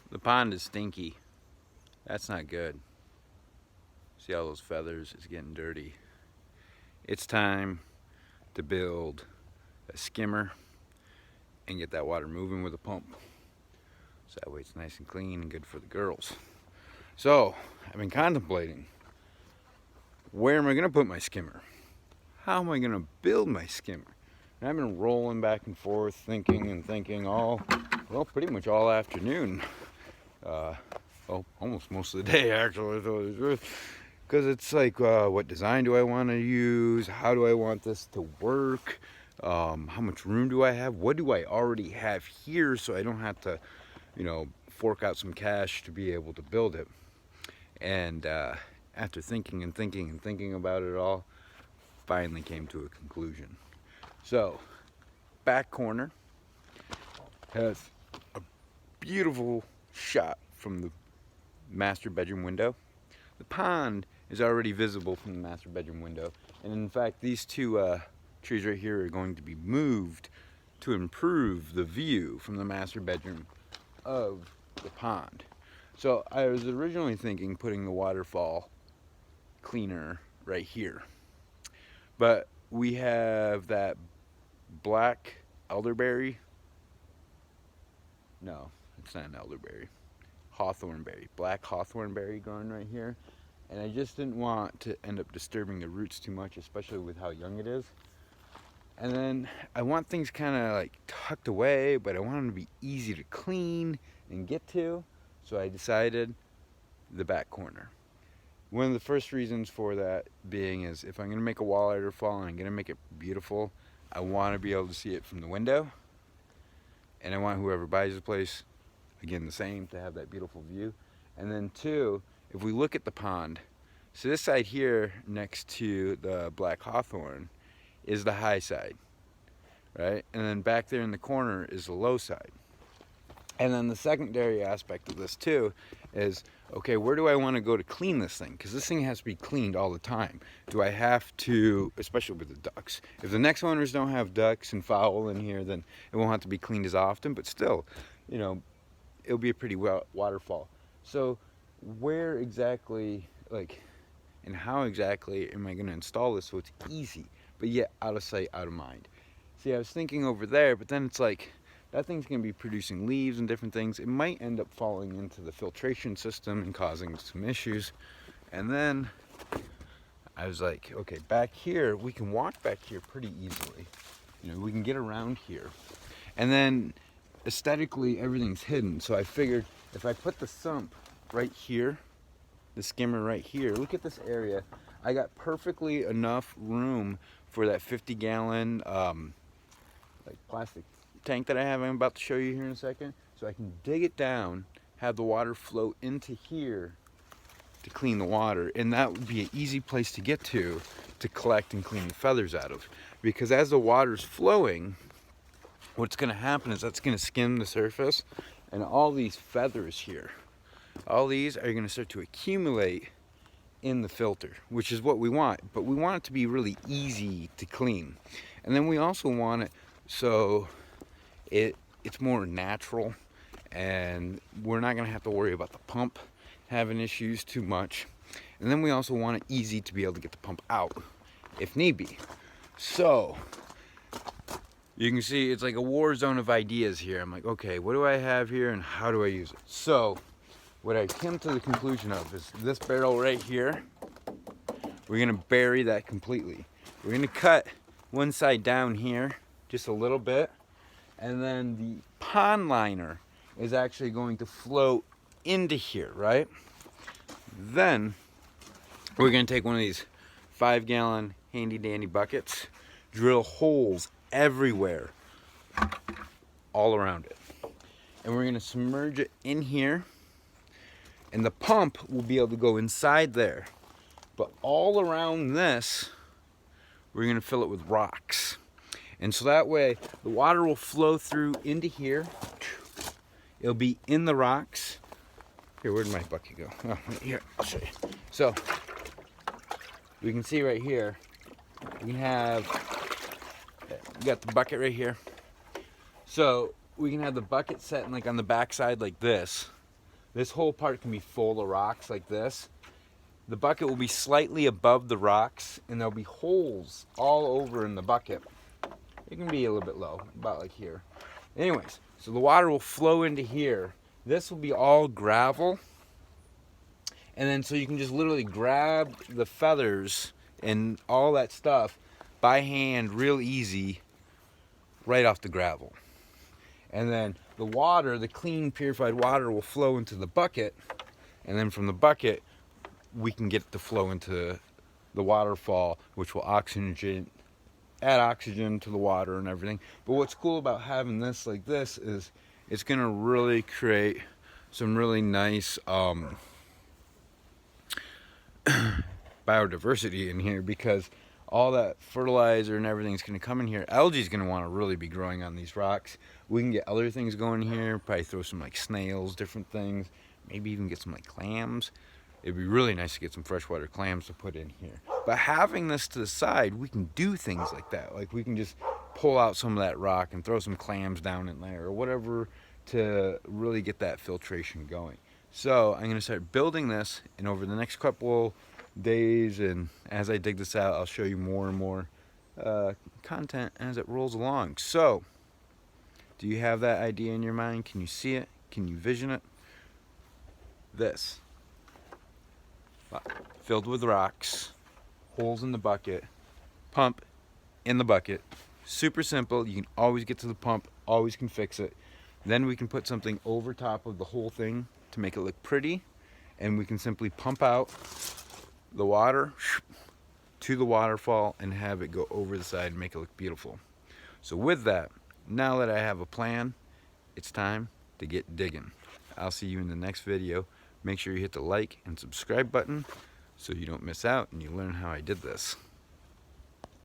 The pond is stinky. That's not good. See all those feathers? It's getting dirty. It's time to build a skimmer and get that water moving with a pump. So that way it's nice and clean and good for the girls. So I've been contemplating, where am I gonna put my skimmer? How am I gonna build my skimmer? And I've been rolling back and forth, thinking pretty much all afternoon. Almost most of the day actually, because it's like, what design do I want to use? How do I want this to work? How much room do I have? What do I already have here so I don't have to, fork out some cash to be able to build it? And after thinking and thinking and thinking about it all, finally came to a conclusion. So, back corner has a beautiful shot from the master bedroom window. The pond is already visible from the master bedroom window, and in fact these two trees right here are going to be moved to improve the view from the master bedroom of the pond. So I was originally thinking putting the waterfall cleaner right here, but we have that black elderberry. No, it's not an elderberry. Hawthornberry, black hawthornberry growing right here, and I just didn't want to end up disturbing the roots too much, especially with how young it is. And then I want things kind of like tucked away, but I want them to be easy to clean and get to, so I decided the back corner. One of the first reasons for that being is, if I'm going to make a waterfall and I'm going to make it beautiful, I want to be able to see it from the window, and I want whoever buys the place, again the same, to have that beautiful view. And then two, if we look at the pond, so this side here next to the black hawthorn is the high side, right? And then back there in the corner is the low side. And then the secondary aspect of this too is, okay, where do I want to go to clean this thing? Because this thing has to be cleaned all the time. Do I have to, especially with the ducks, if the next owners don't have ducks and fowl in here, then it won't have to be cleaned as often, but still, it'll be a pretty waterfall. So where exactly, and how exactly am I going to install this so it's easy, but yet out of sight, out of mind? See, I was thinking over there, but then it's like, that thing's going to be producing leaves and different things. It might end up falling into the filtration system and causing some issues. And then I was like, okay, back here, we can walk back here pretty easily. We can get around here. And then aesthetically, everything's hidden. So I figured if I put the sump right here, the skimmer right here, look at this area. I got perfectly enough room for that 50-gallon plastic tank that I have. I'm about to show you here in a second. So I can dig it down, have the water flow into here to clean the water, and that would be an easy place to get to collect and clean the feathers out of. Because as the water's flowing, what's going to happen is that's going to skim the surface, and all these feathers here, all these are going to start to accumulate in the filter, which is what we want. But we want it to be really easy to clean. And then we also want it so it's more natural, and we're not going to have to worry about the pump having issues too much. And then we also want it easy to be able to get the pump out if need be. So you can see it's like a war zone of ideas here. I'm like, okay, what do I have here and how do I use it? So what I came to the conclusion of is this barrel right here. We're going to bury that completely. We're going to cut one side down here just a little bit, and then the pond liner is actually going to flow into here, right? Then we're going to take one of these 5-gallon handy dandy buckets, drill holes everywhere, all around it, and we're going to submerge it in here, and the pump will be able to go inside there. But all around this, we're going to fill it with rocks. And so that way, the water will flow through into here. It'll be in the rocks. Here, where'd my bucket go? Oh, right here, I'll show you. So, we can see right here, we got the bucket right here. So, we can have the bucket set like on the back side like this. this whole part can be full of rocks like this. The bucket will be slightly above the rocks, and there'll be holes all over in the bucket. It can be a little bit low, about like here. Anyways, so the water will flow into here. This will be all gravel. And then so you can just literally grab the feathers and all that stuff by hand real easy right off the gravel. And then the water, the clean purified water, will flow into the bucket, and then from the bucket we can get it to flow into the waterfall, which will add oxygen to the water and everything. But what's cool about having this like this is it's gonna really create some really nice biodiversity in here, because all that fertilizer and everything is going to come in here. Algae is going to want to really be growing on these rocks. We can get other things going here, probably throw some like snails, different things, maybe even get some like clams. It'd be really nice to get some freshwater clams to put in here. But having this to the side, we can do things like that. Like we can just pull out some of that rock and throw some clams down in there or whatever to really get that filtration going. So I'm going to start building this, and over the next couple days, and as I dig this out, I'll show you more and more content as it rolls along. So, do you have that idea in your mind? Can you see it? Can you vision it? This. Filled with rocks, holes in the bucket, pump in the bucket. Super simple. You can always get to the pump, always can fix it. Then we can put something over top of the whole thing to make it look pretty, and we can simply pump out the water to the waterfall and have it go over the side and make it look beautiful. So with that, now that I have a plan, it's time to get digging. I'll see you in the next video. Make sure you hit the like and subscribe button so you don't miss out and you learn how I did this.